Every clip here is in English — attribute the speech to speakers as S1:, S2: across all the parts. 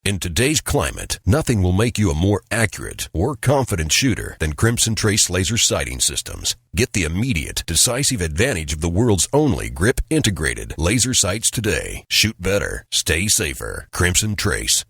S1: In today's climate, nothing will make you a more accurate or confident shooter than Crimson Trace laser sighting systems. Get the immediate, decisive advantage of the world's only grip-integrated laser sights today. Shoot better. Stay safer. Crimson Trace.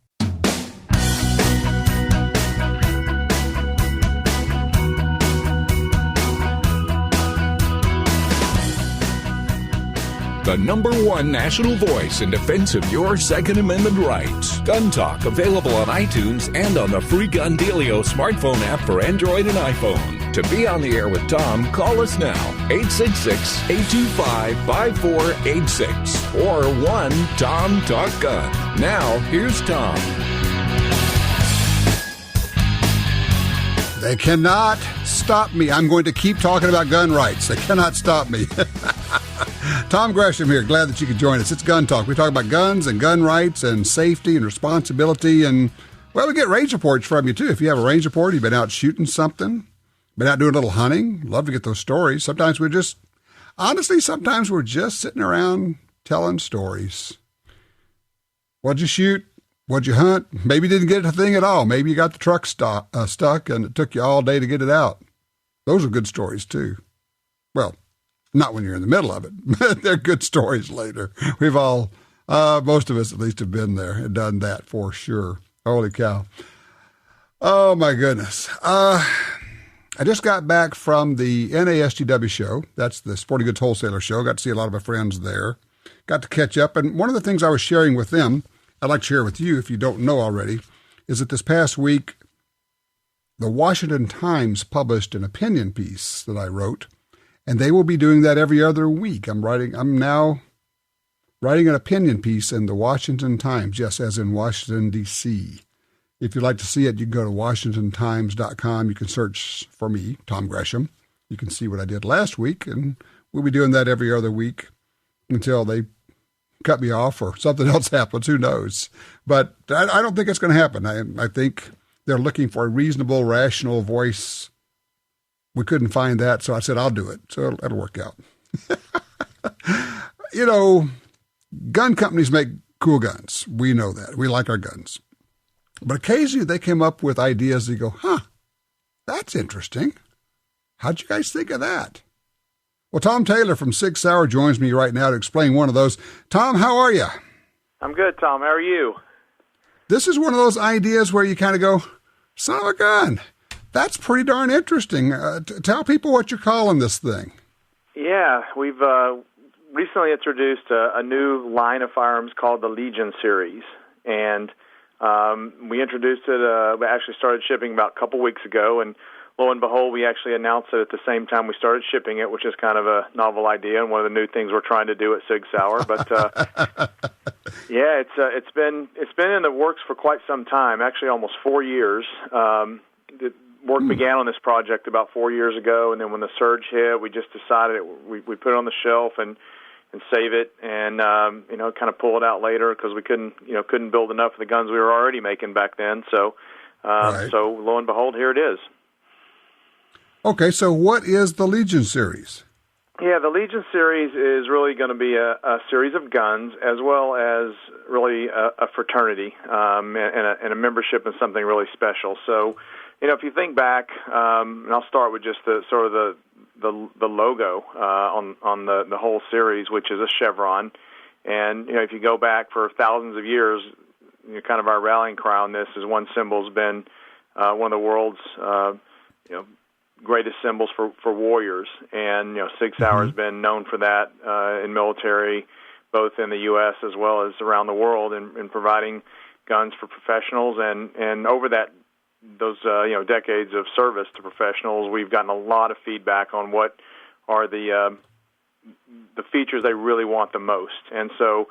S2: The #1 national voice in defense of your Second Amendment rights. Gun Talk, available on iTunes and on the free Gun Dealio smartphone app for Android and iPhone. To be on the air with Tom, call us now, 866-825-5486 or 1-TOM-TALK-GUN. Now, here's Tom.
S3: They cannot stop me. I'm going to keep talking about gun rights. They cannot stop me. Tom Gresham here. Glad that you could join us. It's Gun Talk. We talk about guns and gun rights and safety and responsibility. And, well, we get range reports from you, too. If you have a range report, you've been out shooting something, been out doing a little hunting, love to get those stories. Sometimes we're just sitting around telling stories. What'd you shoot? What'd you hunt? Maybe you didn't get a thing at all. Maybe you got the truck stuck and it took you all day to get it out. Those are good stories, too. Well, not when you're in the middle of it. They're good stories later. We've all, most of us at least, have been there and done that for sure. Holy cow. Oh, my goodness. I just got back from the NASGW show. That's the Sporting Goods Wholesaler show. Got to see a lot of my friends there. Got to catch up. And one of the things I was sharing with them, I'd like to share with you if you don't know already, is that this past week, the Washington Times published an opinion piece that I wrote, and they will be doing that every other week. I'm now writing an opinion piece in the Washington Times, yes, as in Washington, D.C. If you'd like to see it, you can go to WashingtonTimes.com. You can search for me, Tom Gresham. You can see what I did last week, and we'll be doing that every other week until they cut me off or something else happens. Who knows? But I don't think it's going to happen. I think they're looking for a reasonable, rational voice. We couldn't find that, so I said, I'll do it. So it'll work out. You know, gun companies make cool guns. We know that. We like our guns. But occasionally they come up with ideas that you go, that's interesting. How'd you guys think of that? Well, Tom Taylor from Sauer joins me right now to explain one of those. Tom, how are you?
S4: I'm good, Tom. How are you?
S3: This is one of those ideas where you kind of go, son of a gun. That's pretty darn interesting. Tell people what you're calling this thing.
S4: Yeah, we've recently introduced a new line of firearms called the Legion series. And we introduced it, we actually started shipping about a couple weeks ago, and lo and behold, we actually announced it at the same time we started shipping it, which is kind of a novel idea and one of the new things we're trying to do at Sig Sauer. But yeah, it's been in the works for quite some time, actually almost 4 years. The work began on this project about 4 years ago, and then when the surge hit, we just decided we put it on the shelf and save it, and kind of pull it out later because we couldn't build enough of the guns we were already making back then. So,
S3: right.
S4: So lo and behold, here it is.
S3: Okay, so what is the Legion series?
S4: Yeah, the Legion series is really going to be a series of guns as well as really a fraternity and a membership in something really special. So, if you think back, and I'll start with just the sort of the logo on the whole series, which is a chevron. And, if you go back for thousands of years, kind of our rallying cry on this is one symbol's been one of the world's, greatest symbols for warriors. And, Sig Sauer has been known for that in military, both in the U.S. as well as around the world, in providing guns for professionals. And over those decades of service to professionals, we've gotten a lot of feedback on what are the features they really want the most. And so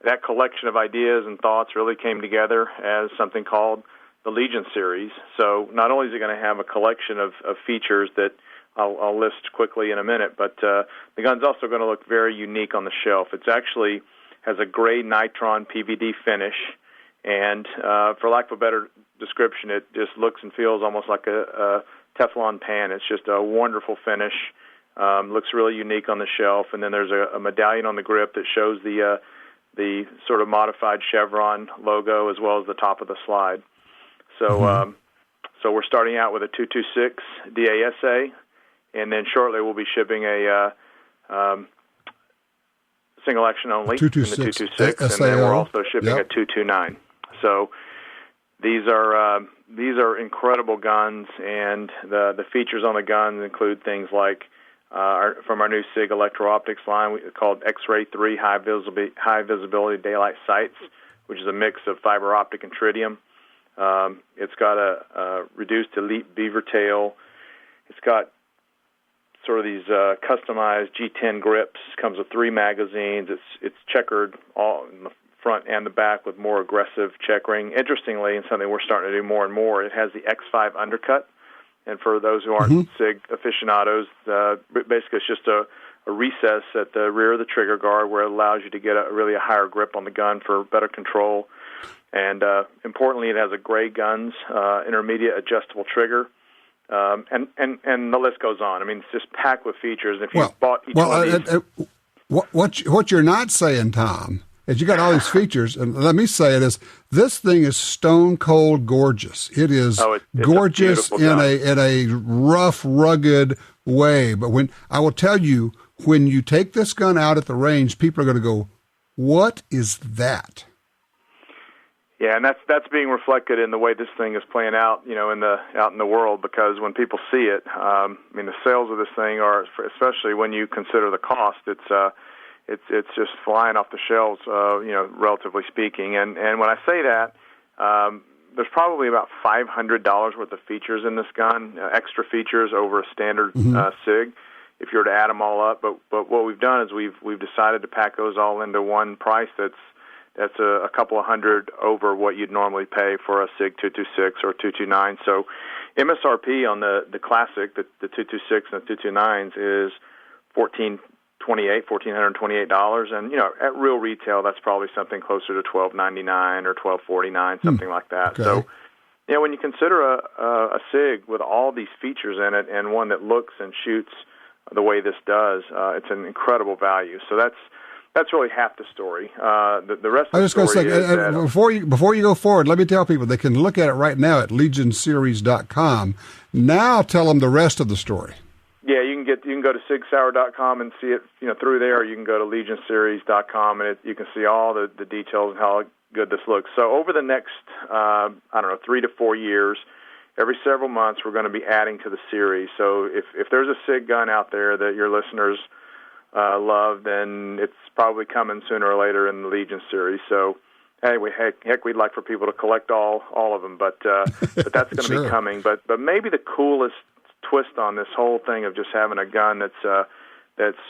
S4: that collection of ideas and thoughts really came together as something called the Legion series. So not only is it going to have a collection of features that I'll list quickly in a minute, but the gun's also going to look very unique on the shelf. It's actually has a gray nitron PVD finish, and for lack of a better description, it just looks and feels almost like a Teflon pan. It's just a wonderful finish. Looks really unique on the shelf, and then there's a medallion on the grip that shows the the sort of modified chevron logo as well as the top of the slide. So so we're starting out with a 226 DASA, and then shortly we'll be shipping a single action only in the 226, and then we're also shipping a 229. So these are incredible guns, and the features on the guns include things like from our new SIG electro-optics line called X-Ray 3 high visibility daylight sights, which is a mix of fiber optic and tritium. It's got a reduced elite beaver tail. It's got sort of these customized G10 grips. Comes with 3 magazines. It's checkered all in the front and the back with more aggressive checkering. Interestingly, and something we're starting to do more and more, it has the X5 undercut. And for those who aren't SIG aficionados, basically it's just a recess at the rear of the trigger guard where it allows you to get a higher grip on the gun for better control. And importantly, it has a Gray Guns intermediate adjustable trigger. And the list goes on. I mean, it's just packed with features. If you bought each one of these...
S3: What you're not saying, Tom, is you got all these features, and let me say it is, this thing is stone cold gorgeous. It is gorgeous in a rough, rugged way. But when I will tell you, when you take this gun out at the range, people are going to go, "What is that?"
S4: Yeah, and that's being reflected in the way this thing is playing out, out in the world. Because when people see it, the sales of this thing are, especially when you consider the cost, it's just flying off the shelves, relatively speaking. And when I say that, there's probably about $500 worth of features in this gun, extra features over a standard SIG, if you were to add them all up. But what we've done is we've decided to pack those all into one price that's a couple of hundred over what you'd normally pay for a SIG 226 or 229. So MSRP on the classic, the 226 and the 229s is $1,428, and at real retail that's probably something closer to $1,299 or $1,249, something like that. Okay. So, when you consider a SIG with all these features in it and one that looks and shoots the way this does, it's an incredible value. So that's really half the story. The rest of the story is that...
S3: Before you go forward, let me tell people they can look at it right now at legionseries.com. Now tell them the rest of the story.
S4: Yeah, you can go to sigsauer.com and see it through there, or you can go to legionseries.com and you can see all the details and how good this looks. So over the next 3 to 4 years, every several months we're going to be adding to the series. So if there's a SIG gun out there that your listeners love, then it's probably coming sooner or later in the Legion series. So anyway, heck, we'd like for people to collect all of them, but that's going to be coming. But maybe the coolest twist on this whole thing of just having a gun that's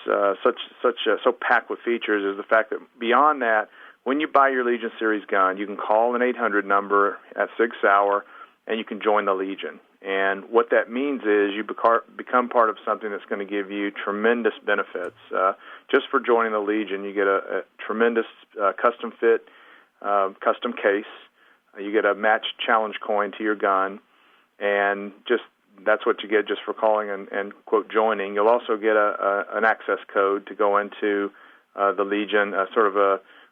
S4: so packed with features is the fact that beyond that, when you buy your Legion series gun, you can call an 800 number at Sig Sauer and you can join the Legion. And what that means is you become part of something that's going to give you tremendous benefits. Just for joining the Legion, you get a tremendous custom fit, custom case. You get a matched challenge coin to your gun, and that's what you get just for calling and quote, joining. You'll also get an access code to go into the Legion,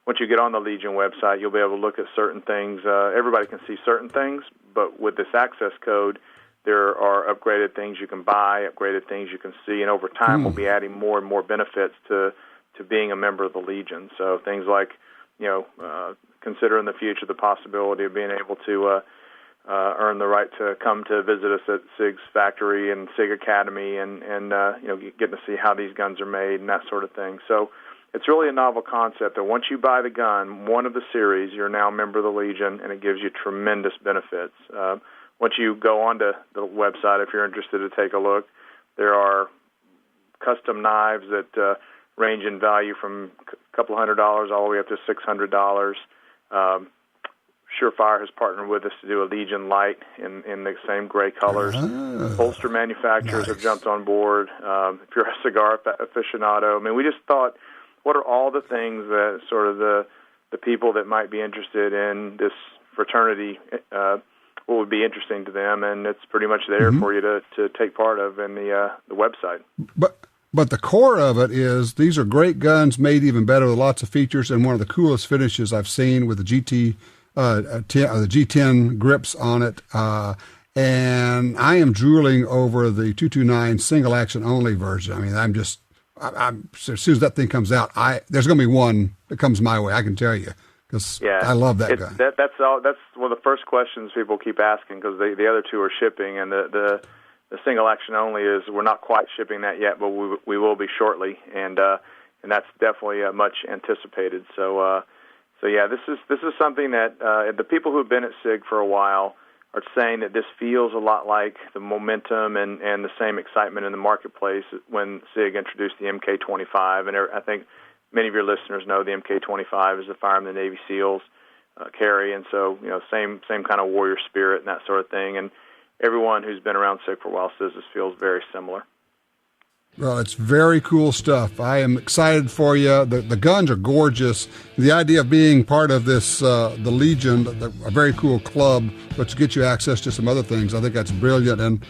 S4: once you get on the Legion website, you'll be able to look at certain things. Everybody can see certain things, but with this access code, there are upgraded things you can buy, upgraded things you can see, and over time we'll be adding more and more benefits to being a member of the Legion. So things like, consider in the future the possibility of being able to earn the right to come to visit us at SIG's factory and SIG Academy and getting to see how these guns are made and that sort of thing. So it's really a novel concept that once you buy the gun, one of the series, you're now a member of the Legion, and it gives you tremendous benefits. Once you go onto the website, if you're interested to take a look, there are custom knives that range in value from a couple $100 all the way up to $600. Surefire has partnered with us to do a Legion Light in the same gray colors. Holster manufacturers have jumped on board. If you're a cigar aficionado, we just thought, what are all the things that sort of the people that might be interested in this fraternity, what would be interesting to them, and it's pretty much there for you to take part of in the website.
S3: But the core of it is these are great guns, made even better with lots of features, and one of the coolest finishes I've seen with the the G10 grips on it. And I am drooling over the 229 single action only version. I mean, I'm as soon as that thing comes out, there's going to be one that comes my way. I can tell you, because I love that gun.
S4: That's one of the first questions people keep asking, because the other two are shipping, and the single action only is we're not quite shipping that yet, but we will be shortly, and that's definitely much anticipated. So yeah, this is something that the people who've been at SIG for a while are saying that this feels a lot like the momentum and the same excitement in the marketplace when SIG introduced the MK25, and I think many of your listeners know the MK25 is the firearm the Navy SEALs carry, and so same kind of warrior spirit and that sort of thing, and everyone who's been around SIG for a while says this feels very similar.
S3: Well, it's very cool stuff. I am excited for you. The guns are gorgeous. The idea of being part of this, the Legion, a very cool club, which gets you access to some other things, I think that's brilliant. And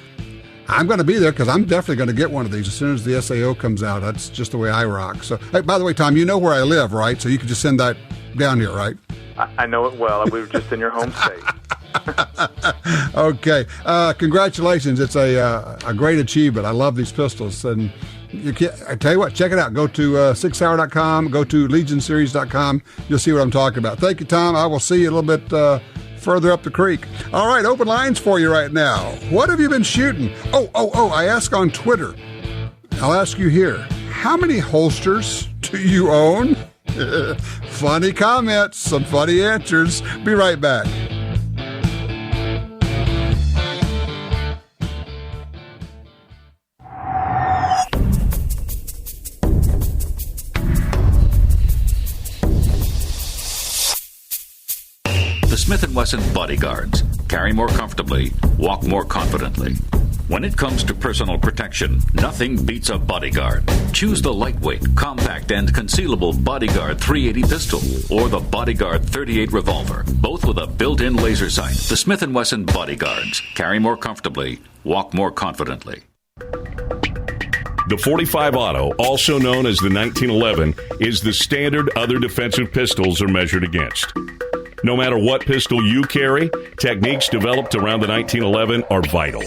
S3: I'm going to be there because I'm definitely going to get one of these as soon as the SAO comes out. That's just the way I rock. So, hey, by the way, Tom, you know where I live, right? So you can just send that down here, right?
S4: I know it well. We were just in your home state.
S3: Okay. Congratulations. It's a great achievement. I love these pistols. And I tell you what, check it out. Go to SigSauer.com, go to LegionSeries.com. You'll see what I'm talking about. Thank you, Tom. I will see you a little bit further up the creek. All right, open lines for you right now. What have you been shooting? Oh, I ask on Twitter. I'll ask you here. How many holsters do you own? Funny comments, some funny answers. Be right back.
S5: The Smith & Wesson Bodyguards. Carry more comfortably, walk more confidently. When it comes to personal protection, nothing beats a Bodyguard. Choose the lightweight, compact, and concealable Bodyguard 380 pistol or the Bodyguard 38 revolver, both with a built-in laser sight. The Smith & Wesson Bodyguards. Carry more comfortably, walk more confidently.
S6: The .45 Auto, also known as the 1911, is the standard other defensive pistols are measured against. No matter what pistol you carry, techniques developed around the 1911 are vital.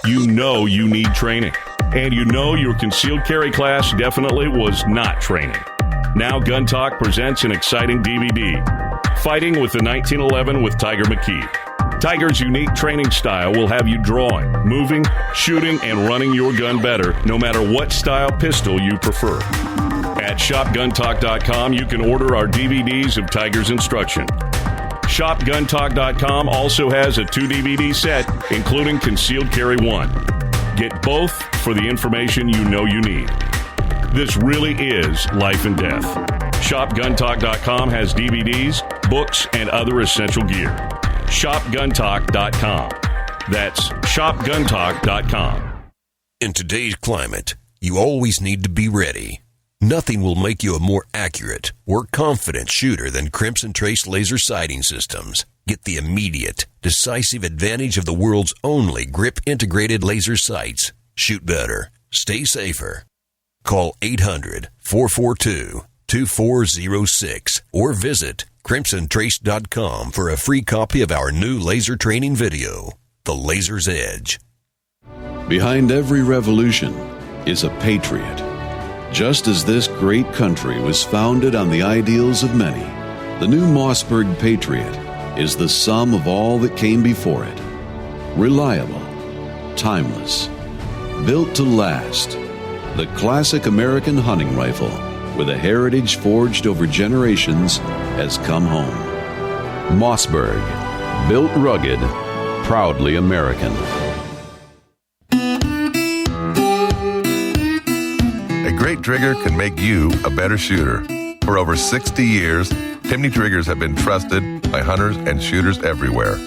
S6: You know you need training, and you know your concealed carry class definitely was not training. Now GUNTALK presents an exciting DVD, Fighting with the 1911 with Tiger McKee. Tiger's unique training style will have you drawing, moving, shooting, and running your gun better, no matter what style pistol you prefer. At ShopGuntalk.com, you can order our DVDs of Tiger's instruction. ShopGuntalk.com also has a 2-DVD set, including Concealed Carry 1. Get both for the information you know you need. This really is life and death. ShopGuntalk.com has DVDs, books, and other essential gear. ShopGuntalk.com. That's ShopGuntalk.com.
S1: In today's climate, you always need to be ready. Nothing will make you a more accurate or confident shooter than Crimson Trace laser sighting systems. Get the immediate, decisive advantage of the world's only grip-integrated laser sights. Shoot better. Stay safer. Call 800-442-2406 or visit crimsontrace.com for a free copy of our new laser training video, The Laser's Edge.
S7: Behind every revolution is a patriot. Just as this great country was founded on the ideals of many, the new Mossberg Patriot is the sum of all that came before it. Reliable, timeless, built to last. The classic American hunting rifle, with a heritage forged over generations, has come home. Mossberg, built rugged, proudly American.
S8: A great trigger can make you a better shooter. For over 60 years, Timney triggers have been trusted by hunters and shooters everywhere.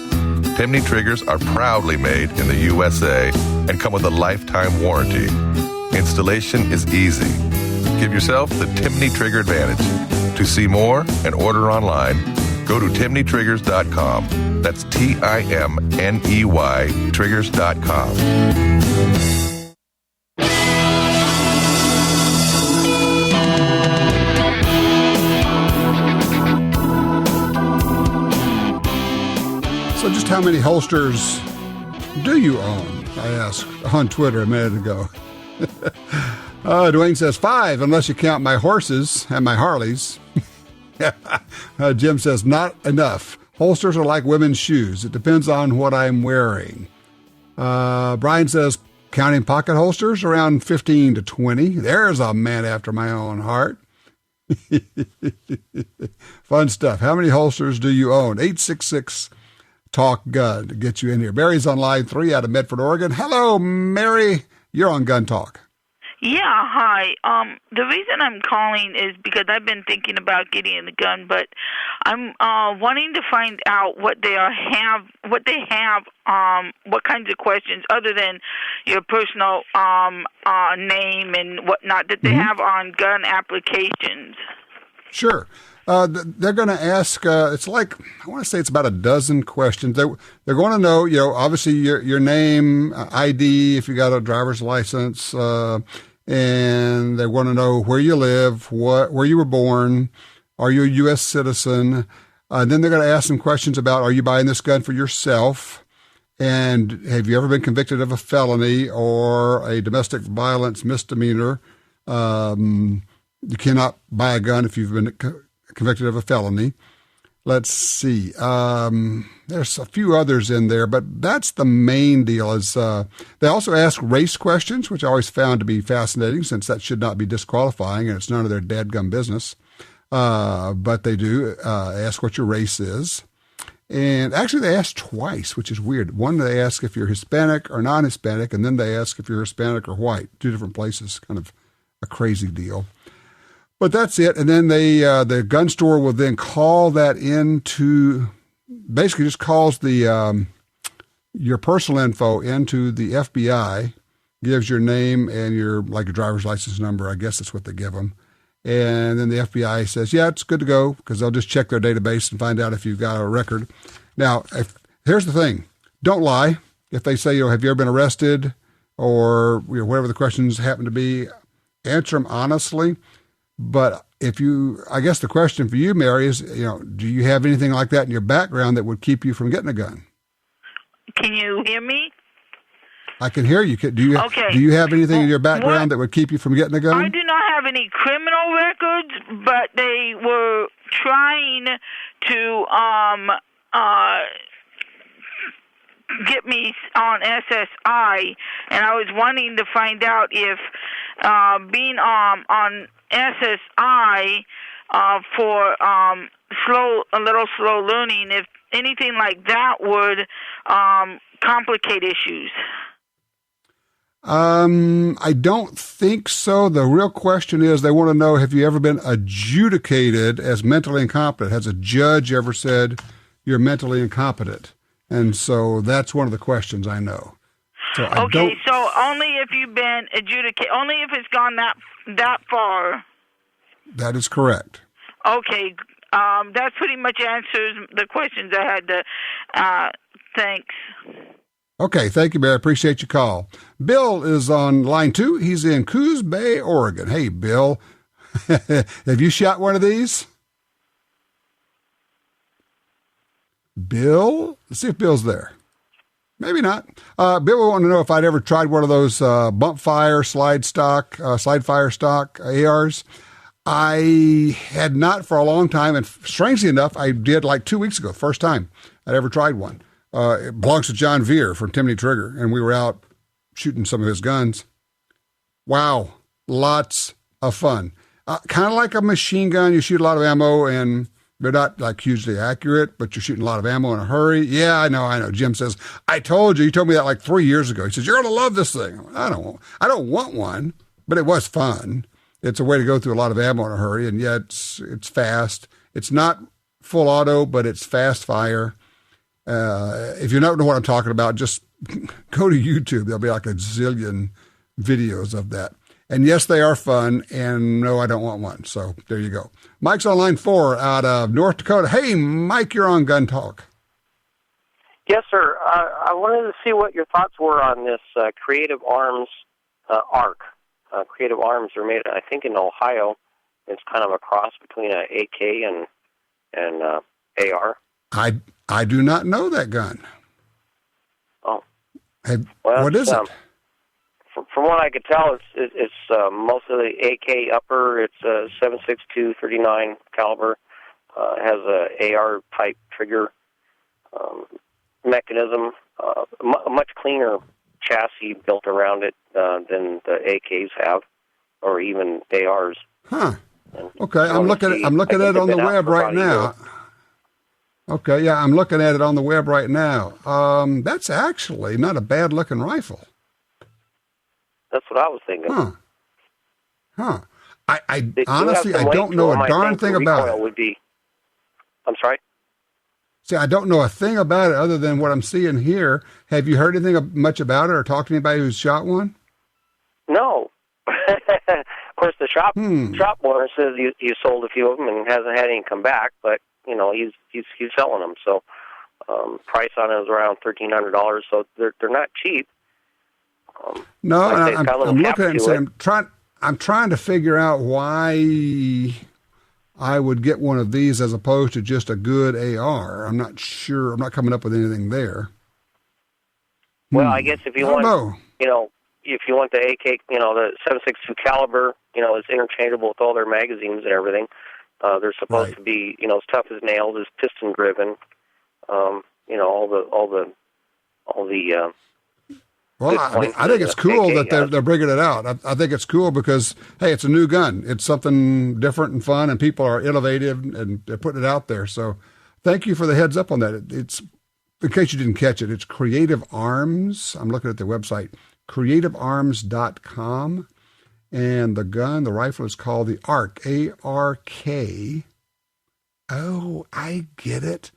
S8: Timney triggers are proudly made in the USA and come with a lifetime warranty. Installation is easy. Give yourself the Timney Trigger advantage. To see more and order online, go to timneytriggers.com. That's TIMNEY triggers.com.
S3: just how many holsters do you own? I asked on Twitter a minute ago. Dwayne says 5, unless you count my horses and my Harleys. Jim says not enough. Holsters are like women's shoes. It depends on what I'm wearing. Brian says counting pocket holsters, around 15 to 20. There's a man after my own heart. Fun stuff. How many holsters do you own? 866-TALK-GUN to get you in here. Mary's on line 3 out of Medford, Oregon. Hello, Mary. You're on Gun Talk.
S9: Yeah, hi. The reason I'm calling is because I've been thinking about getting a gun, but I'm wanting to find out what they have, what kinds of questions other than your personal name and whatnot that they have on gun applications.
S3: Sure. They're going to ask, it's like, I want to say it's about a dozen questions. They're going to know, obviously your name, ID, if you got a driver's license, and they want to know where you live, where you were born, are you a U.S. citizen? Then they're going to ask some questions about, are you buying this gun for yourself? And have you ever been convicted of a felony or a domestic violence misdemeanor? You cannot buy a gun if you've been convicted of a felony. Let's see. There's a few others in there, but that's the main deal. Is they also ask race questions, which I always found to be fascinating, since that should not be disqualifying, and it's none of their dadgum business. But they do ask what your race is. And actually, they ask twice, which is weird. One, they ask if you're Hispanic or non-Hispanic, and then they ask if you're Hispanic or white. 2 different places, kind of a crazy deal. But that's it. And then the gun store will then call that into, basically just calls the your personal info into the FBI, gives your name and your driver's license number. I guess that's what they give them. And then the FBI says, yeah, it's good to go, because they'll just check their database and find out if you've got a record. Now, here's the thing. Don't lie. If they say, have you ever been arrested, or whatever the questions happen to be, answer them honestly. But I guess the question for you, Mary, is, do you have anything like that in your background that would keep you from getting a gun?
S9: Can you hear me?
S3: I can hear you. Do you have anything in your background that would keep you from getting a gun?
S9: I do not have any criminal records, but they were trying to get me on SSI, and I was wanting to find out if being on SSI for a little slow learning, if anything like that would complicate issues.
S3: I don't think so. The real question is, they want to know, have you ever been adjudicated as mentally incompetent? Has a judge ever said you're mentally incompetent? And so that's one of the questions I know. So only if you've been adjudicated, only if it's gone that far. That is correct. Okay. That pretty much answers the questions I had to. Thanks. Okay, thank you, Barry. I appreciate your call. Bill is on line 2. He's in Coos Bay, Oregon. Hey, Bill. Have you shot one of these? Bill? Let's see if Bill's there. Maybe not. Bill wanted to know if I'd ever tried one of those bump fire, slide fire stock ARs. I had not for a long time, and strangely enough, I did like 2 weeks ago, first time I'd ever tried one. It belongs to John Veer from Timney Trigger, and we were out shooting some of his guns. Wow, lots of fun. Kind of like a machine gun. You shoot a lot of ammo, and they're not like hugely accurate, but you're shooting a lot of ammo in a hurry. Yeah, I know. Jim says, I told you. You told me that like 3 years ago. He says, you're going to love this thing. I don't want one, but it was fun. It's a way to go through a lot of ammo in a hurry, and yet it's fast. It's not full auto, but it's fast fire. If you don't know what I'm talking about, just go to YouTube. There'll be like a zillion videos of that. And yes, they are fun. And no, I don't want one. So there you go. Mike's on line 4 out of North Dakota. Hey, Mike, you're on Gun Talk.
S10: Yes, sir. I wanted to see what your thoughts were on this Creative Arms ARC. Creative Arms are made, I think, in Ohio. It's kind of a cross between an AK and AR.
S3: I do not know that gun. What is it?
S10: From what I could tell, it's mostly AK upper. It's a 7.62 39 caliber. It has a AR type trigger mechanism. A much cleaner chassis built around it than the AKs have, or even ARs.
S3: Huh. Okay, I'm looking at it on the web right now. Okay, yeah, I'm looking at it on the web right now. That's actually not a bad looking rifle.
S10: That's what I was thinking.
S3: Huh. I honestly, I don't know a darn thing about it.
S10: I'm sorry?
S3: See, I don't know a thing about it other than what I'm seeing here. Have you heard anything much about it or talked to anybody who's shot one?
S10: No. Of course, the shop owner says you sold a few of them and hasn't had any come back, but, he's selling them. So price on it is around $1,300, so they're not cheap.
S3: No, and I'm looking at it and saying, I'm trying to figure out why I would get one of these as opposed to just a good AR. I'm not sure. I'm not coming up with anything there.
S10: Well, I guess if you want, if you want the AK, the 7.62 caliber, it's interchangeable with all their magazines and everything. They're supposed to be, as tough as nails, as piston driven. All the.
S3: Well, I think it's cool that they're bringing it out. I think it's cool because, hey, it's a new gun. It's something different and fun, and people are innovative, and they're putting it out there. So thank you for the heads up on that. It's, in case you didn't catch it, it's Creative Arms. I'm looking at their website, creativearms.com. And the rifle is called the ARK, A-R-K. Oh, I get it.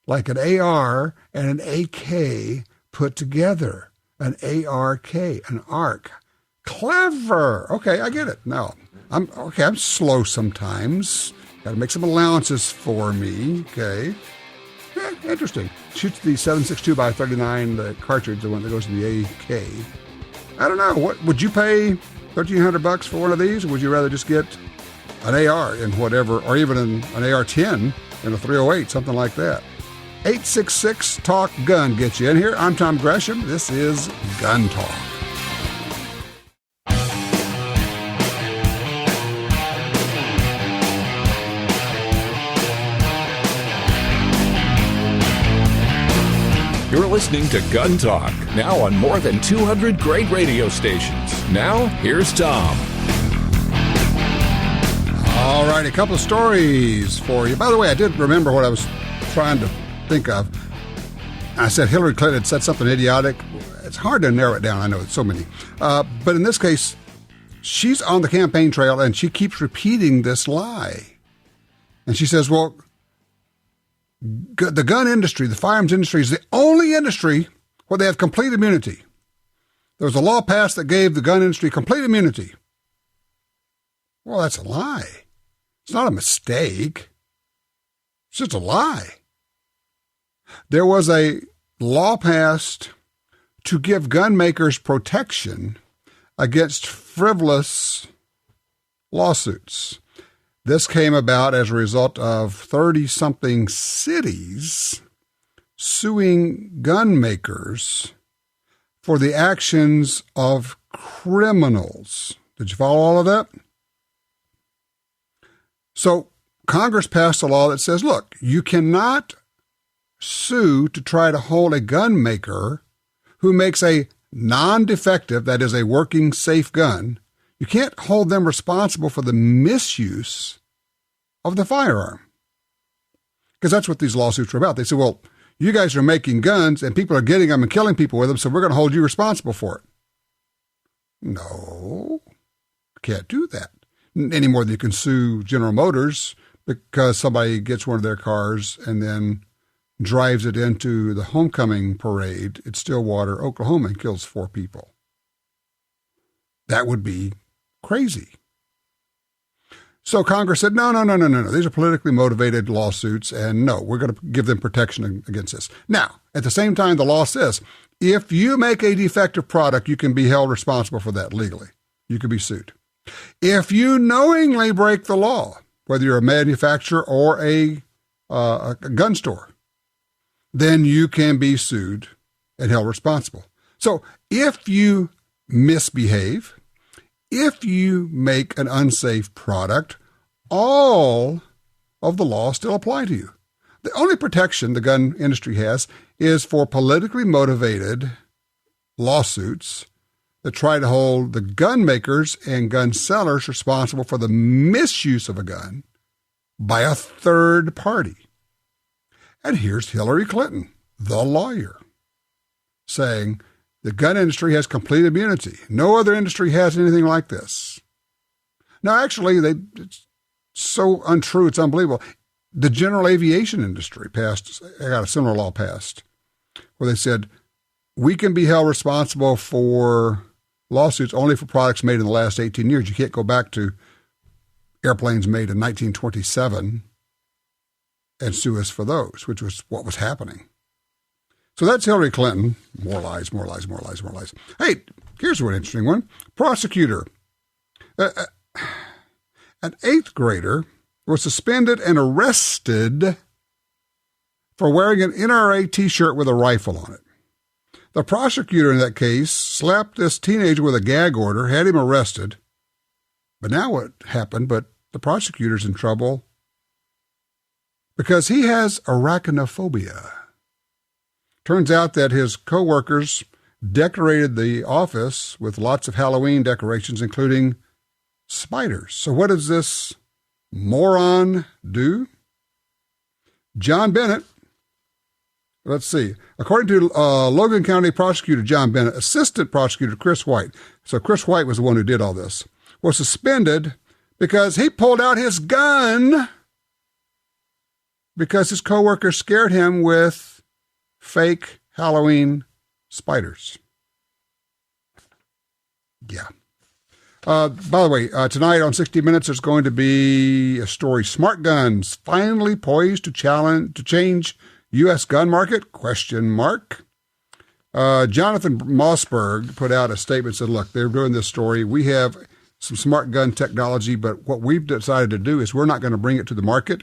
S3: Like an AR and an AK put together. An ARK, an ARK. Clever. Okay, I get it. Now, I'm slow sometimes. Got to make some allowances for me. Okay. Yeah, interesting. Shoots the 7.62 by 39, the cartridge, the one that goes to the AK. I don't know. What would you pay $1,300 for one of these, or would you rather just get an AR in whatever, or even an AR-10 in a 308, something like that? 866-TALK-GUN gets you in here. I'm Tom Gresham. This is Gun Talk.
S2: You're listening to Gun Talk, now on more than 200 great radio stations. Now, here's Tom.
S3: All right, a couple of stories for you. By the way, I did remember what I was trying to think of. I said Hillary Clinton said something idiotic. It's hard to narrow it down. I know it's so many. But in this case, she's on the campaign trail, and she keeps repeating this lie. And she says, well, the gun industry, the firearms industry, is the only industry where they have complete immunity. There was a law passed that gave the gun industry complete immunity. Well, that's a lie. It's not a mistake. It's just a lie. There was a law passed to give gun makers protection against frivolous lawsuits. This came about as a result of 30-something cities suing gun makers for the actions of criminals. Did you follow all of that? So Congress passed a law that says, look, you cannot sue to try to hold a gun maker who makes a non-defective, that is a working, safe gun. You can't hold them responsible for the misuse of the firearm. Because that's what these lawsuits are about. They say, well, you guys are making guns and people are getting them and killing people with them, so we're going to hold you responsible for it. No, can't do that. Any more than you can sue General Motors because somebody gets one of their cars and then drives it into the homecoming parade at Stillwater, Oklahoma, and kills 4 people. That would be crazy. So Congress said, no. These are politically motivated lawsuits, and no, we're going to give them protection against this. Now, at the same time, the law says, if you make a defective product, you can be held responsible for that legally. You could be sued. If you knowingly break the law, whether you're a manufacturer or a gun store, then you can be sued and held responsible. So if you misbehave, if you make an unsafe product, all of the laws still apply to you. The only protection the gun industry has is for politically motivated lawsuits that try to hold the gun makers and gun sellers responsible for the misuse of a gun by a third party. And here's Hillary Clinton, the lawyer, saying the gun industry has complete immunity. No other industry has anything like this. Now, actually, it's so untrue, it's unbelievable. The general aviation industry got a similar law passed where they said we can be held responsible for lawsuits only for products made in the last 18 years. You can't go back to airplanes made in 1927 and sue us for those, which was what was happening. So that's Hillary Clinton. More lies, more lies, more lies, more lies. Hey, here's one interesting one. Prosecutor. An 8th grader was suspended and arrested for wearing an NRA T-shirt with a rifle on it. The prosecutor in that case slapped this teenager with a gag order, had him arrested. But now what happened? But the prosecutor's in trouble because he has arachnophobia. Turns out that his co-workers decorated the office with lots of Halloween decorations, including spiders. So what does this moron do? John Bennett, let's see. According to Logan County Prosecutor John Bennett, Assistant Prosecutor Chris White, so Chris White was the one who did all this, was suspended because he pulled out his gun because his coworker scared him with fake Halloween spiders. Yeah. By the way, tonight on 60 Minutes, there's going to be a story. Smart guns finally poised to change U.S. gun market? Question mark. Jonathan Mossberg put out a statement, said, look, they're doing this story. We have some smart gun technology, but what we've decided to do is we're not going to bring it to the market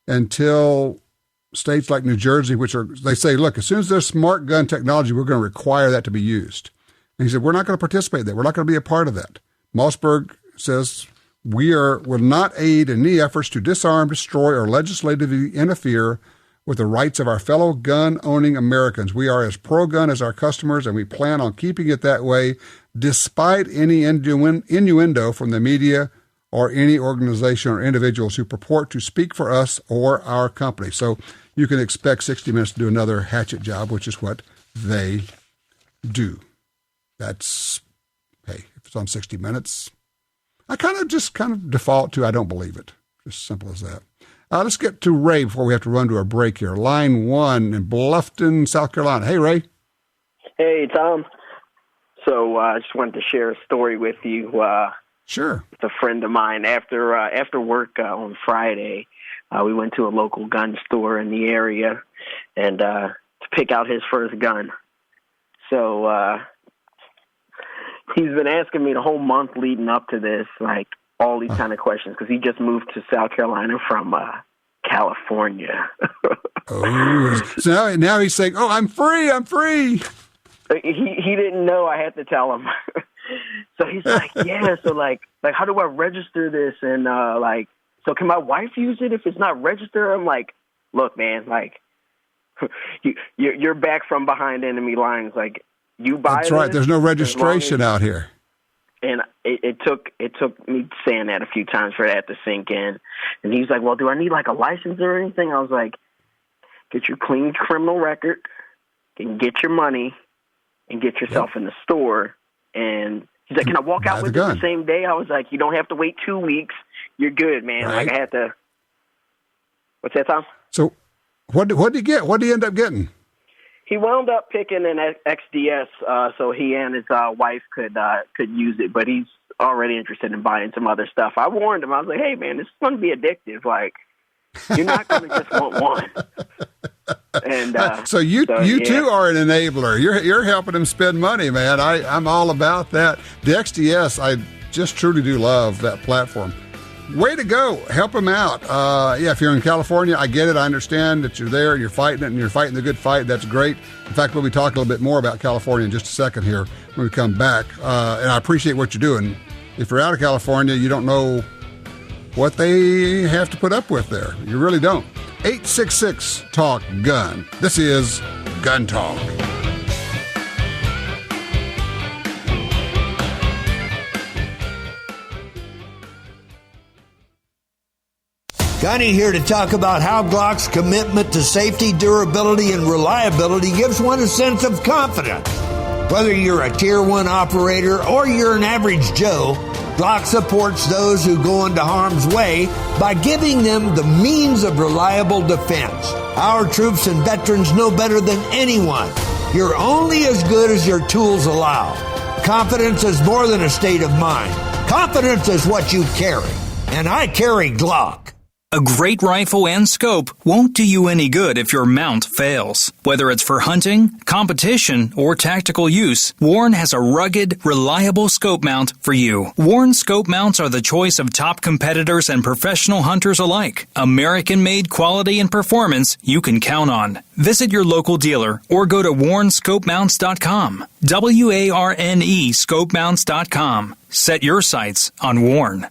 S3: until states like New Jersey, they say, look, as soon as there's smart gun technology, we're going to require that to be used. And he said, we're not going to participate in that. We're not going to be a part of that. Mossberg says, will not aid in any efforts to disarm, destroy, or legislatively interfere with the rights of our fellow gun-owning Americans. We are as pro-gun as our customers, and we plan on keeping it that way despite any innuendo from the media or any organization or individuals who purport to speak for us or our company. So you can expect 60 Minutes to do another hatchet job, which is what they do. That's, hey, if it's on 60 Minutes, I kind of default to I don't believe it. Just simple as that. Let's get to Ray before we have to run to a break here. Line 1 in Bluffton, South Carolina. Hey, Ray.
S11: Hey, Tom. So I just wanted to share a story with you.
S3: Sure.
S11: With a friend of mine. After work on Friday, we went to a local gun store in the area and to pick out his first gun. So he's been asking me the whole month leading up to this, like, all these kind of questions, because he just moved to South Carolina from California.
S3: So now he's saying, I'm free.
S11: He didn't know I had to tell him. So he's like, yeah, so like how do I register this? And so can my wife use it if it's not registered? I'm like, look, man, like you're back from behind enemy lines. Like, you buy
S3: That's right. There's no registration out here.
S11: And it took me saying that a few times for that to sink in. And he's like, well, do I need like a license or anything? I was like, get your clean criminal record, and get your money, and get yourself in the store. And he's like, can I walk out with it the same day? I was like, you don't have to wait 2 weeks. You're good, man.
S3: Right.
S11: Like, I had to. What's that, Tom?
S3: So what did he get? What did he end up getting?
S11: He wound up picking an XDS so he and his wife could use it, but he's already interested in buying some other stuff. I warned him. I was like, hey, man, this is going to be addictive. Like, you're not going to just want one. And
S3: so you too are an enabler. You're helping him spend money, man. I'm all about that. The XDS, I just truly do love that platform. way to go. Help them out. Yeah, if you're in California, I get it. I understand that you're there, you're fighting it, and you're fighting the good fight. That's great. In fact, we'll be talking a little bit more about California in just a second here when we come back. And I appreciate what you're doing. If you're out of California, you don't know what they have to put up with there. You really don't. 866-TALK-GUN. This is Gun Talk.
S12: Gunny here to talk about how Glock's commitment to safety, durability, and reliability gives one a sense of confidence. Whether you're a Tier 1 operator or you're an average Joe, Glock supports those who go into harm's way by giving them the means of reliable defense. Our troops and veterans know better than anyone. You're only as good as your tools allow. Confidence is more than a state of mind. Confidence is what you carry. And I carry Glock.
S13: A great rifle and scope won't do you any good if your mount fails. Whether it's for hunting, competition, or tactical use, Warren has a rugged, reliable scope mount for you. Warren scope mounts are the choice of top competitors and professional hunters alike. American-made quality and performance you can count on. Visit your local dealer or go to warnscopemounts.com. WARNE scopemounts.com. Set your sights on Warren.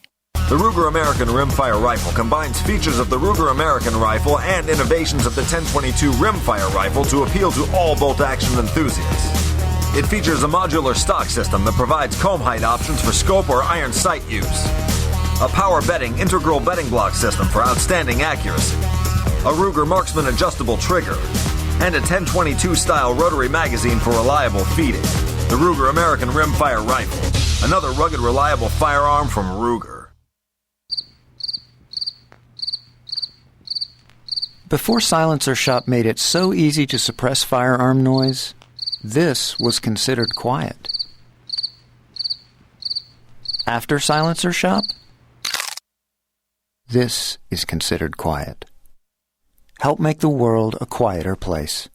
S14: The Ruger American Rimfire Rifle combines features of the Ruger American Rifle and innovations of the 1022 Rimfire Rifle to appeal to all bolt-action enthusiasts. It features a modular stock system that provides comb height options for scope or iron sight use, a power bedding integral bedding block system for outstanding accuracy, a Ruger Marksman adjustable trigger, and a 1022-style rotary magazine for reliable feeding. The Ruger American Rimfire Rifle, another rugged, reliable firearm from Ruger.
S15: Before Silencer Shop made it so easy to suppress firearm noise, this was considered quiet. After Silencer Shop, this is considered quiet. Help make the world a quieter place.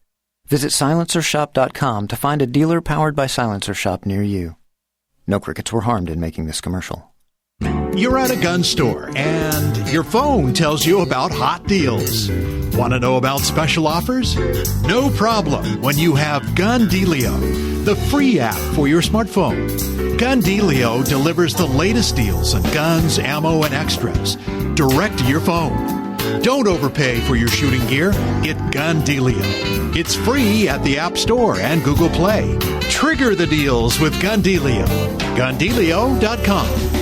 S15: Visit silencershop.com to find a dealer powered by Silencer Shop near you. No crickets were harmed in making this commercial.
S16: You're at a gun store and your phone tells you about hot deals. Want to know about special offers? No problem when you have Gun Dealio, the free app for your smartphone. Gun Dealio delivers the latest deals on guns, ammo, and extras direct to your phone. Don't overpay for your shooting gear. Get Gun Dealio. It's free at the App Store and Google Play. Trigger the deals with Gun Dealio. GunDealio.com.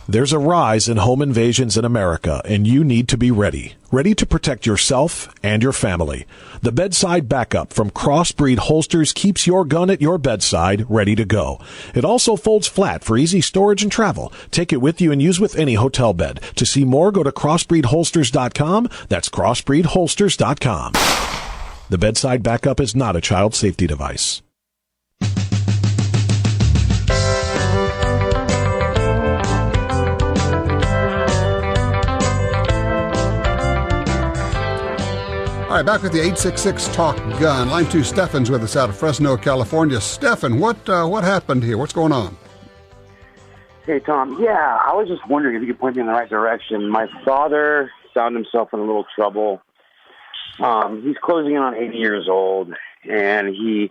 S17: There's a rise in home invasions in America, and you need to be ready. Ready to protect yourself and your family. The Bedside Backup from Crossbreed Holsters keeps your gun at your bedside, ready to go. It also folds flat for easy storage and travel. Take it with you and use with any hotel bed. To see more, go to crossbreedholsters.com. That's crossbreedholsters.com. The Bedside Backup is not a child safety device.
S3: All right, back with the 866-TALK-GUN. Line 2, Stefan's with us out of Fresno, California. Stefan, what happened here? What's going on?
S18: Hey, Tom. Yeah, I was just wondering if you could point me in the right direction. My father found himself in a little trouble. He's closing in on 80 years old, and he's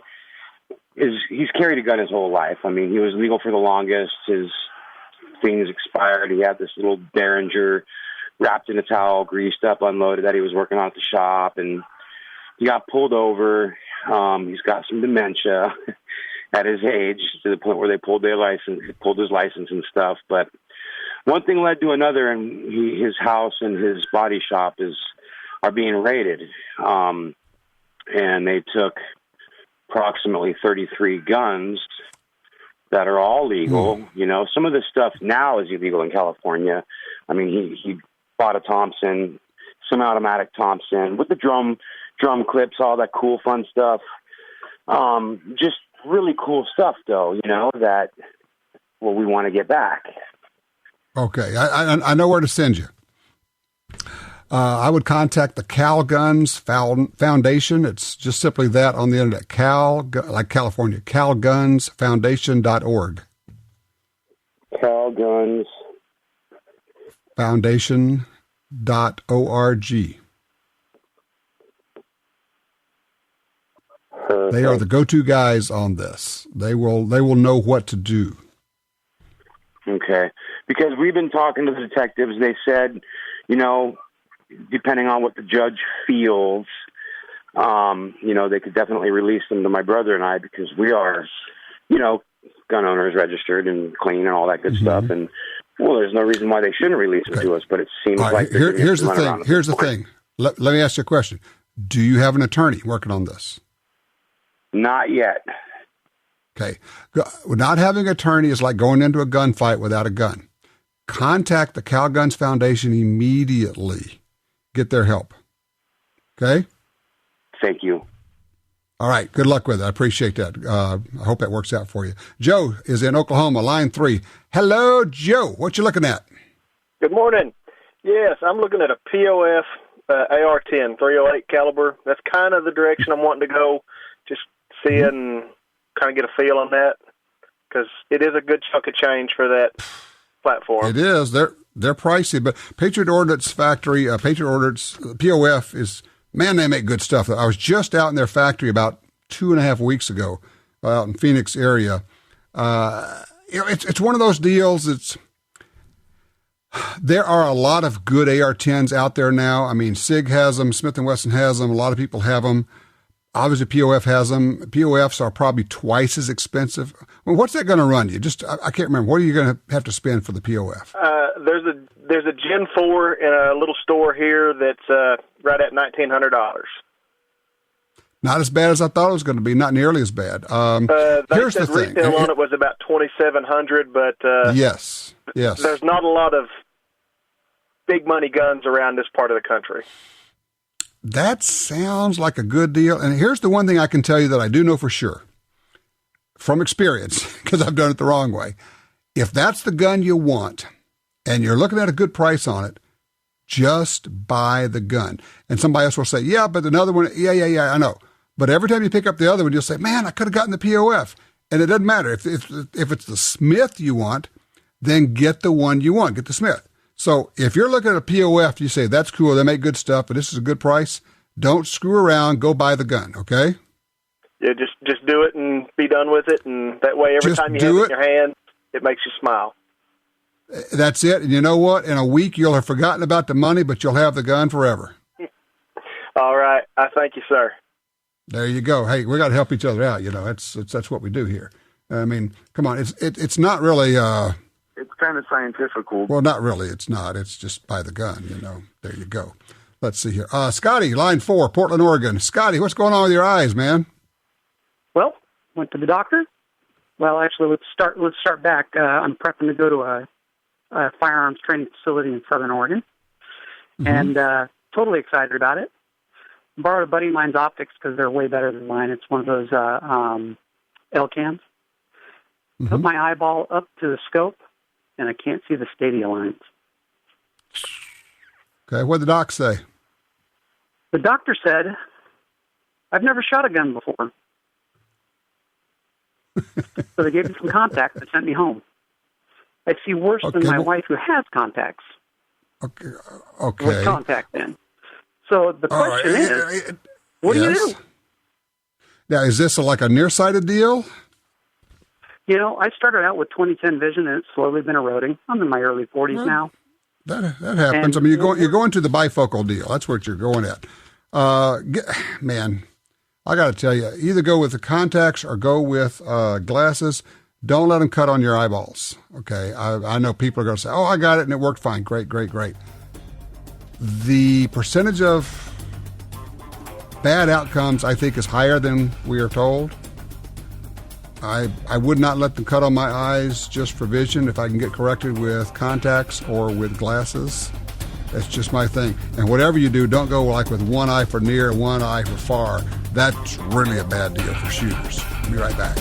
S18: carried a gun his whole life. I mean, he was legal for the longest. His things expired. He had this little Derringer wrapped in a towel, greased up, unloaded that he was working on at the shop, and he got pulled over. He's got some dementia at his age to the point where they pulled his license and stuff. But one thing led to another, and his house and his body shop are being raided. And they took approximately 33 guns that are all legal. You know, some of this stuff now is illegal in California. I mean, he bought a Thompson, semi-automatic Thompson with the drum clips, all that cool, fun stuff. Just really cool stuff, though, you know, that we want to get back.
S3: Okay, I know where to send you. I would contact the Cal Guns Foundation. It's just simply that on the internet. Like California, calgunsfoundation.org.
S18: Cal Guns
S3: Foundation.org. They are the go-to guys on this. They will know what to do.
S18: Okay. Because we've been talking to the detectives. They said, depending on what the judge feels, they could definitely release them to my brother and I, because we are, gun owners registered and clean and all that good stuff. And, there's no reason why they shouldn't release them to us, but it seems like
S3: here's the thing. Here's the thing. Let me ask you a question. Do you have an attorney working on this?
S18: Not yet.
S3: Okay. Not having an attorney is like going into a gunfight without a gun. Contact the Cal Guns Foundation immediately. Get their help. Okay?
S18: Thank you.
S3: All right. Good luck with it. I appreciate that. I hope that works out for you. Joe is in Oklahoma, line 3. Hello, Joe. What you looking at?
S19: Good morning. Yes, I'm looking at a POF AR-10 308 caliber. That's kind of the direction I'm wanting to go. Just see it and kind of get a feel on that, because it is a good chunk of change for that platform.
S3: It is. They're pricey, but Patriot Ordnance Factory, Patriot Ordnance, POF is, man, they make good stuff. I was just out in their factory about 2.5 weeks ago out in Phoenix area. It's one of those deals. There are a lot of good AR-10s out there now. I mean, SIG has them, Smith & Wesson has them, a lot of people have them. Obviously, POF has them. POFs are probably twice as expensive. Well, what's that going to run you? I can't remember. What are you going to have to spend for the POF?
S19: There's a Gen 4 in a little store here that's right at $1,900.
S3: Not as bad as I thought it was going to be. Not nearly as bad.
S19: Here's the thing. Retail on it was about $2,700, but
S3: yes,
S19: there's not a lot of big money guns around this part of the country.
S3: That sounds like a good deal. And here's the one thing I can tell you that I do know for sure from experience, because I've done it the wrong way. If that's the gun you want and you're looking at a good price on it, just buy the gun. And somebody else will say, yeah, but another one, yeah, I know. But every time you pick up the other one, you'll say, man, I could have gotten the POF. And it doesn't matter. If it's the Smith you want, then get the one you want. Get the Smith. So if you're looking at a POF, you say, that's cool, they make good stuff, but this is a good price, don't screw around, go buy the gun, okay?
S19: Yeah, just do it and be done with it, and that way every time you have it in your hand, it makes you smile.
S3: That's it, and you know what? In a week, you'll have forgotten about the money, but you'll have the gun forever.
S19: All right. I thank you, sir.
S3: There you go. Hey, we got to help each other out, that's what we do here. I mean, come on, it's not really...
S18: It's kind of scientifical.
S3: Well, not really. It's not. It's just buy the gun, There you go. Let's see here. Scotty, line 4, Portland, Oregon. Scotty, what's going on with your eyes, man?
S20: Well, went to the doctor. Well, actually, let's start back. I'm prepping to go to a firearms training facility in Southern Oregon, and totally excited about it. Borrowed a buddy of mine's optics because they're way better than mine. It's one of those L-cams. Put my eyeball up to the scope, and I can't see the stadia lines.
S3: Okay, what did the doc say?
S20: The doctor said, I've never shot a gun before. So they gave me some contacts and sent me home. I see worse than my wife, who has contacts.
S3: Okay.
S20: With contact in. So the question is, what do you do?
S3: Now, is this like a nearsighted deal?
S20: I started out with 20/10 vision, and it's slowly been eroding. I'm in my early 40s now.
S3: That happens. And, you're going to the bifocal deal. That's what you're going at. Man, I got to tell you, either go with the contacts or go with glasses. Don't let them cut on your eyeballs. Okay, I know people are going to say, "Oh, I got it and it worked fine. Great." The percentage of bad outcomes, I think, is higher than we are told. I would not let them cut on my eyes just for vision if I can get corrected with contacts or with glasses. That's just my thing. And whatever you do, don't go like with one eye for near, one eye for far. That's really a bad deal for shooters. I'll be right back.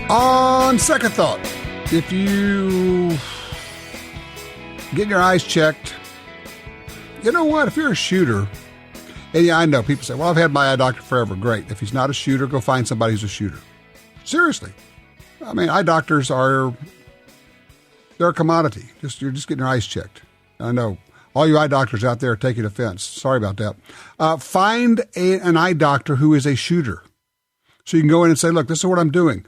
S3: On second thought, if you get your eyes checked you know what? If you're a shooter, and yeah, I know people say, well, I've had my eye doctor forever. Great. If he's not a shooter, go find somebody who's a shooter. Seriously. I mean, eye doctors they're a commodity. You're just getting your eyes checked. I know all you eye doctors out there are taking offense. Sorry about that. Find an eye doctor who is a shooter. So you can go in and say, look, this is what I'm doing.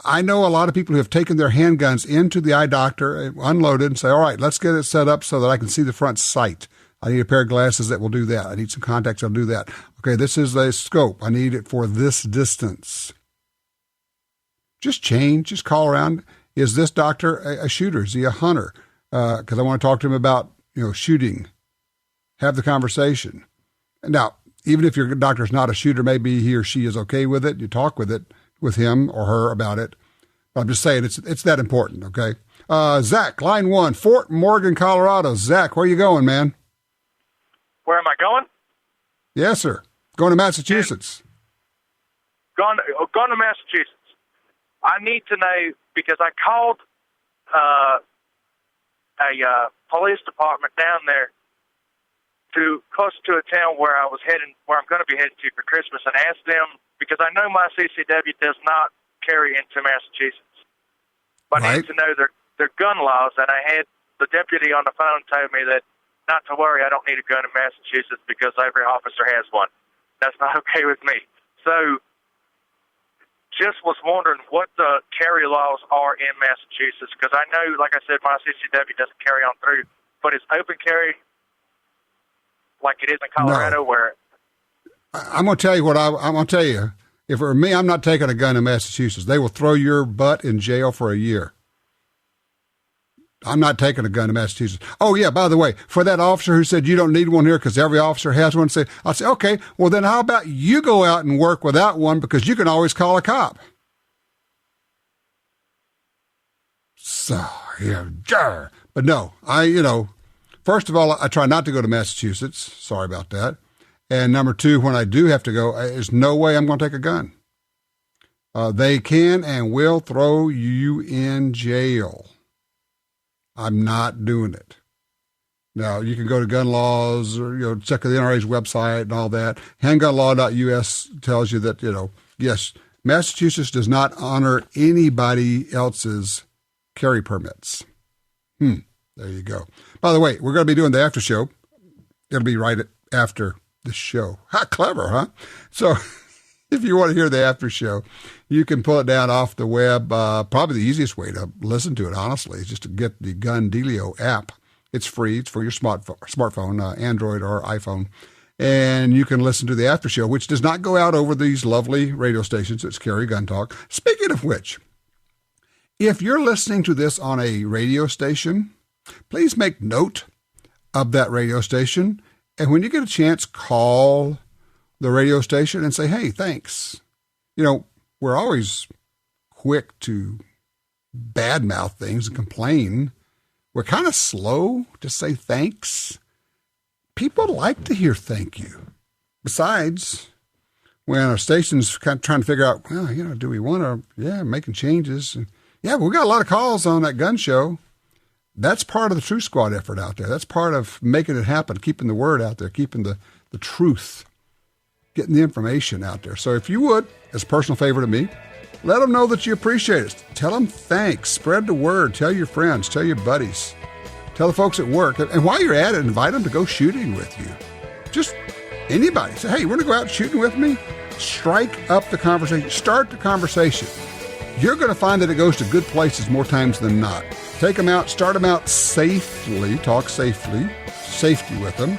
S3: I know a lot of people who have taken their handguns into the eye doctor, unloaded, and say, all right, let's get it set up so that I can see the front sight. I need a pair of glasses that will do that. I need some contacts that will do that. Okay, this is a scope. I need it for this distance. Just call around. Is this doctor a shooter? Is he a hunter? Because I want to talk to him about, shooting. Have the conversation. Now, even if your doctor's not a shooter, maybe he or she is okay with it. You talk with him or her about it. I'm just saying it's that important, okay? Zach, line 1, Fort Morgan, Colorado. Zach, where are you going, man?
S21: Where am I going?
S3: Yes, sir. Going to Massachusetts.
S21: Going to Massachusetts. I need to know, because I called a police department down there close to a town where I'm going to be heading to for Christmas, and asked them, because I know my CCW does not carry into Massachusetts, but I need to know their gun laws, and I had the deputy on the phone tell me that not to worry, I don't need a gun in Massachusetts because every officer has one. That's not okay with me. So just was wondering what the carry laws are in Massachusetts, because I know, like I said, my CCW doesn't carry on through, but it's open carry like it is in Colorado. No. Where
S3: I'm going to tell you I'm going to tell you. If it were me, I'm not taking a gun in Massachusetts. They will throw your butt in jail for a year. I'm not taking a gun to Massachusetts. Oh, yeah, by the way, for that officer who said you don't need one here because every officer has one, I'll say, okay, well, then how about you go out and work without one, because you can always call a cop. So, yeah, but no, first of all, I try not to go to Massachusetts. Sorry about that. And number 2, when I do have to go, there's no way I'm going to take a gun. They can and will throw you in jail. I'm not doing it. Now, you can go to gun laws or, check the NRA's website and all that. Handgunlaw.us tells you that, yes, Massachusetts does not honor anybody else's carry permits. There you go. By the way, we're going to be doing the after show. It'll be right after the show. How clever, huh? So if you want to hear the after show, you can pull it down off the web. Probably the easiest way to listen to it, honestly, is just to get the Gun Dealio app. It's free. It's for your smartphone, Android or iPhone. And you can listen to the after show, which does not go out over these lovely radio stations that carry Gun Talk. Speaking of which, if you're listening to this on a radio station, please make note of that radio station. And when you get a chance, call the radio station and say, hey, thanks. We're always quick to badmouth things and complain. We're kind of slow to say thanks. People like to hear thank you. Besides, when our station's kind of trying to figure out, well, do we want to, making changes. And, but we got a lot of calls on that gun show. That's part of the Truth Squad effort out there. That's part of making it happen, keeping the word out there, keeping the truth, getting the information out there. So if you would, as a personal favor to me, let them know that you appreciate it. Tell them thanks. Spread the word. Tell your friends. Tell your buddies. Tell the folks at work. And while you're at it, invite them to go shooting with you. Just anybody. Say, hey, you want to go out shooting with me? Strike up the conversation. Start the conversation. You're going to find that it goes to good places more times than not. Take them out. Start them out safely. Talk safely. Safety with them.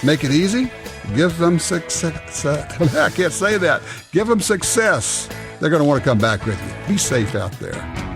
S3: Make it easy. Give them success. I can't say that. Give them success. They're going to want to come back with you. Be safe out there.